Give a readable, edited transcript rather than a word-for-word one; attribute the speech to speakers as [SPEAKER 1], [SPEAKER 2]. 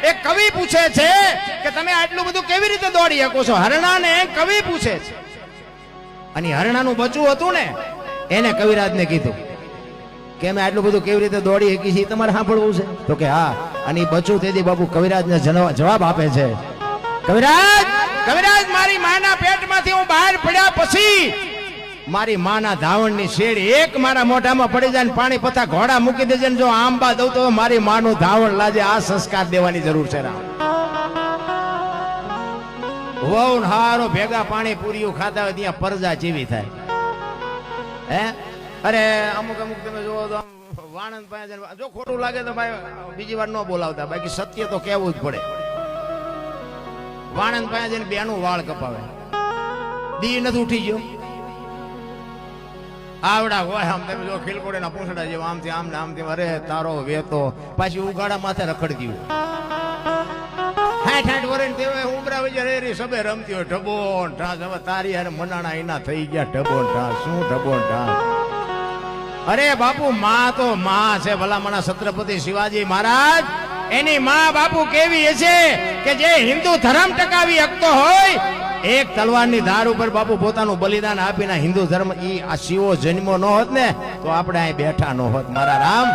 [SPEAKER 1] એક કવિ પૂછે છે કે તમે આટલું બધું કેવી રીતે દોડી શકો છો? હરણાને કવિ પૂછે છે. અને હરણાનું બચ્ચું હતું ને, એને કવિરાજને કીધું કે અમે આટલું બધું કેવી રીતે દોડી શકી છીએ, તમારે સાંભળવું છે? તો કે હા. અને બચ્ચું તેથી બાપુ કવિરાજને જવાબ આપે છે, કવિરાજ, કવિરાજ, મારી માના પેટમાંથી હું બહાર પડ્યા પછી મારી માના ધાવણની શેડ એક મારા મોઢામાં પડી જાય ને પાણી પથા ઘોડા મૂકી દેજે ને જો આંબા દઉં તો મારી માનું ધાવણ લાજે. આ સંસ્કાર દેવાની જરૂર છે રામ. વહુ હારો ભેગા પાણી પૂરીઓ ખાતા હોય ત્યાં પરજા જેવી થાય હે. અરે અમુક અમુક તમે જોવો તો વાણંદ પાસે જો ખોટું લાગે તો ભાઈ બીજી વાર ન બોલાવતા, બાકી સત્ય તો કહેવું જ પડે. વાણંદ પાસે જઈને બેનું વાળ કપાવે, દી નથી ઉઠી ગયો, આવડા હોય આમ તમે જો ખીલકોડે ના પૂંછડા જેવા આમથી આમ ને આમથી, અરે તારો વેતો પાછી ઉગાડા માથે રખડી ગયું. 60 વર્ષ તેવે ઉમરા વજે રેરી સબે રમતી હોય ઢબોન ઢાસ. હવે તારી યાર મનાણા એના થઈ ગયા ઢબોન ઢાસ. શું ઢબોન ઢાસ? અરે બાપુ માં તો માં છે ભલામણા. છત્રપતિ શિવાજી મહારાજ એની માં બાપુ કેવી છે કે જે હિન્દુ ધર્મ ટકાવી શકતો હોય, એક તલવારની ધાર ઉપર બાપુ પોતાનું બલિદાન આપીને હિન્દુ ધર્મ ઈ આ શિવો જન્મો ન હોત ને તો આપણે અહીં બેઠા ન હોત મારા રામ.